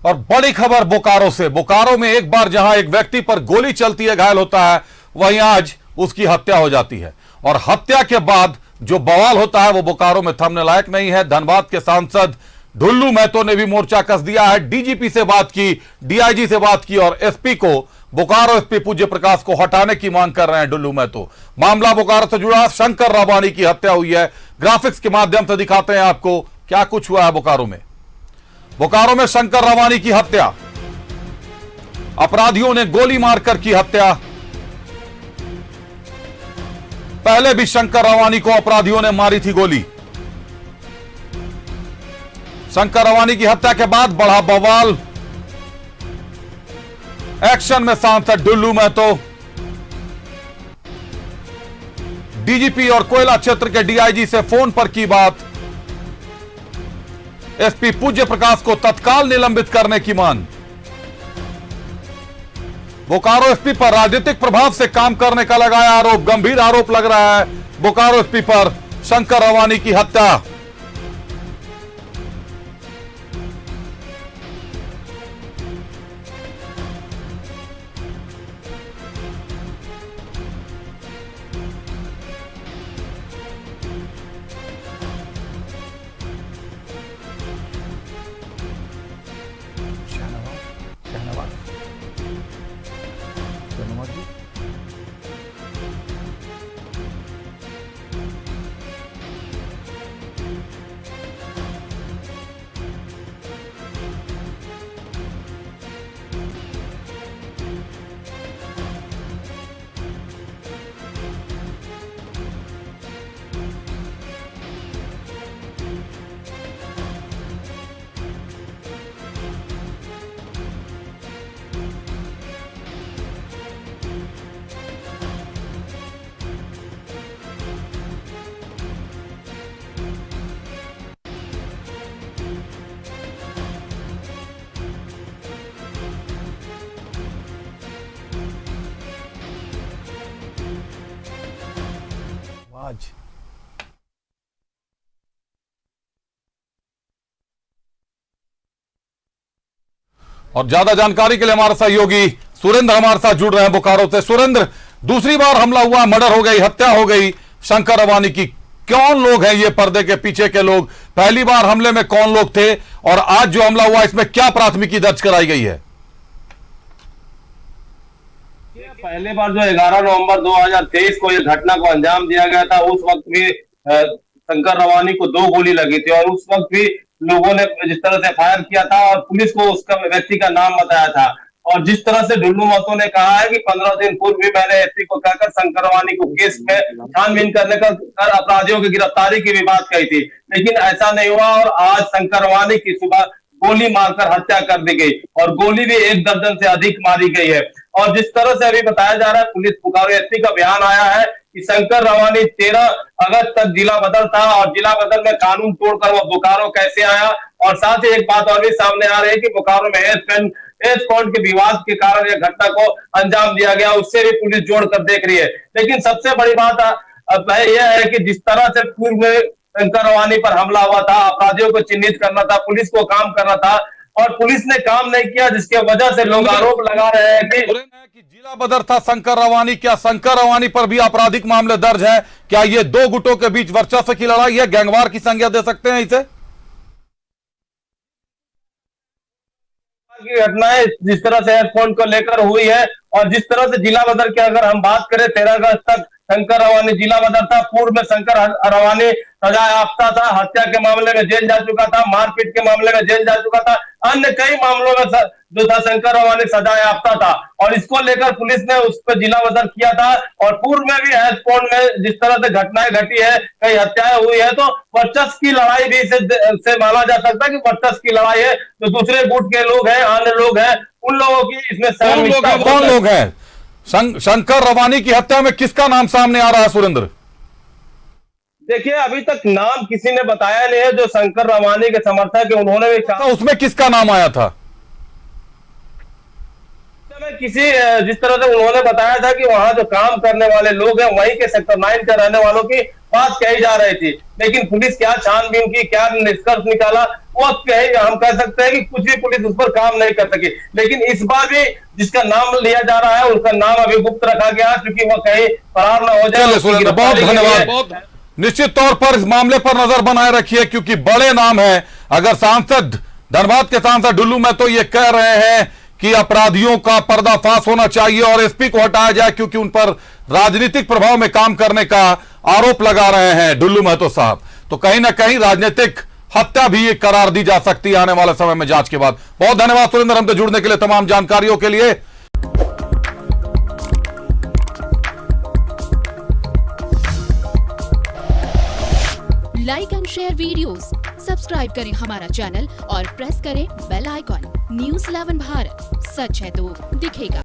और बड़ी खबर बोकारो से। बोकारो में एक बार जहां एक व्यक्ति पर गोली चलती है, घायल होता है, वहीं आज उसकी हत्या हो जाती है। और हत्या के बाद जो बवाल होता है वो बोकारो में थमने लायक नहीं है। धनबाद के सांसद ढुल्लू महतो ने भी मोर्चा कस दिया है। डीजीपी से बात की, डीआईजी से बात की और एसपी को, बोकारो एसपी पूज्य प्रकाश को हटाने की मांग कर रहे हैं ढुल्लू महतो। मामला बोकारो से जुड़ा, शंकर रावानी की हत्या हुई है। ग्राफिक्स के माध्यम से दिखाते हैं आपको क्या कुछ हुआ है बोकारो में। बोकारो में शंकर रावानी की हत्या, अपराधियों ने गोली मारकर की हत्या। पहले भी शंकर रावानी को अपराधियों ने मारी थी गोली। शंकर रावानी की हत्या के बाद बढ़ा बवाल। एक्शन में सांसद ढुल्लू महतो, डीजीपी और कोयला क्षेत्र के डीआईजी से फोन पर की बात। एसपी पूज्य प्रकाश को तत्काल निलंबित करने की मांग। बोकारो एसपी पर राजनीतिक प्रभाव से काम करने का लगाया आरोप। गंभीर आरोप लग रहा है बोकारो एसपी पर शंकर रावानी की हत्या। और ज्यादा जानकारी के लिए हमारे सहयोगी सुरेंद्र हमारे साथ जुड़ रहे हैं बोकारो से। सुरेंद्र, दूसरी बार हमला हुआ, मर्डर हो गई, हत्या हो गई शंकर रावानी की। कौन लोग हैं ये पर्दे के पीछे के लोग? पहली बार हमले में कौन लोग थे और आज जो हमला हुआ इसमें क्या प्राथमिकी दर्ज कराई गई है? पहली बार जो 11 नवंबर 2023 को यह घटना को अंजाम दिया गया था, उस वक्त भी शंकर रावानी को 2 गोली लगी थी और उस वक्त भी लोगों ने जिस तरह से फायर किया था और पुलिस को उसका व्यक्ति का नाम बताया था। और जिस तरह से ढुल्लू महतो ने कहा है कि 15 दिन पूर्व भी मैंने एसपी को कहकर शंकर रावानी को केस में छानबीन करने का कर अपराधियों की गिरफ्तारी की भी बात कही थी, लेकिन ऐसा नहीं हुआ। और आज शंकर रावानी की सुबह गोली मारकर हत्या कर दी गई और गोली भी 1 दर्जन से अधिक मारी गई है। और जिस तरह से अभी बताया जा रहा है, पुलिस बोकारो एसपी का बयान आया है कि शंकर रावानी 13 अगस्त तक जिला बदर था और जिला बदर में कानून तोड़कर वो बोकारो कैसे आया। और साथ ही एक बात और भी सामने आ रही है कि बोकारो में एज पॉइंट के विवाद के कारण यह घटना को अंजाम दिया गया, उससे भी पुलिस जोड़कर देख रही है। लेकिन सबसे बड़ी बात यह है कि जिस तरह से पूर्व में शंकर रावानी पर हमला हुआ था, अपराधियों को चिन्हित करना था, पुलिस को काम करना था और पुलिस ने काम नहीं किया, जिसके वजह से लोग आरोप लगा रहे हैं कि जिला बदर था शंकर रावानी। क्या शंकर रावानी पर भी आपराधिक मामले दर्ज है? क्या ये 2 गुटों के बीच वर्चस्व की लड़ाई है? गैंगवार की संज्ञा दे सकते हैं इसे? की घटनाएं जिस तरह से एयरपोर्ट को लेकर हुई है और जिस तरह से जिला बदर की अगर हम बात करें, 13 अगस्त तक शंकर रावानी जिला बदर था। पूर्व में शंकर रावानी सजा याफ्ता था, हत्या के मामले में जेल जा चुका था, मारपीट के मामले में जेल जा चुका था, अन्य कई मामलों में जो था शंकर रावानी सजा याफ्ता था और इसको लेकर पुलिस ने उस पर जिला बदर किया था। और पूर्व में भी एयरपोर्ट में जिस तरह से घटनाएं घटी है, कई हत्याएं हुई है, तो वर्चस्व की लड़ाई भी से माना जा सकता है कि वर्चस्व की लड़ाई है। जो दूसरे गुट के लोग हैं, अन्य लोग हैं, उन लोगों की इसमें कौन लोग हैं? शंकर रावानी की हत्या में किसका नाम सामने आ रहा है सुरेंद्र? देखिए, अभी तक नाम किसी ने बताया नहीं है। जो शंकर रावानी के समर्थक है उन्होंने भी कहा, उसमें किसका नाम आया था? किसी जिस तरह से उन्होंने बताया था कि वहां जो काम करने वाले लोग हैं वहीं के सेक्टर 9 के रहने वालों की बात कही जा रही थी, लेकिन पुलिस क्या छानबीन की, क्या निष्कर्ष निकाला, वो हम कह सकते हैं कि कुछ भी पुलिस उस पर काम नहीं कर सकी। लेकिन इस बार भी जिसका नाम लिया जा रहा है उसका नाम अभी गुप्त रखा गया, क्योंकि वो कहीं फरार न हो जाए। चलिए सुरेंद्र, बहुत धन्यवाद। निश्चित तौर पर इस मामले पर नजर बनाए रखिए, क्योंकि बड़े नाम है। अगर सांसद, धनबाद के सांसद डुल्लू महतो ये कह रहे हैं कि अपराधियों का पर्दाफाश होना चाहिए और एसपी को हटाया जाए क्योंकि उन पर राजनीतिक प्रभाव में काम करने का आरोप लगा रहे हैं डुल्लू महतो साहब, तो कहीं ना कहीं राजनीतिक हत्या भी करार दी जा सकती है आने वाले समय में जांच के बाद। बहुत धन्यवाद सुरेंद्र हमसे जुड़ने के लिए, तमाम जानकारियों के लिए। Like and share videos, subscribe करें हमारा चैनल और प्रेस करें बेल आइकॉन। न्यूज़ 11 भारत, सच है तो दिखेगा।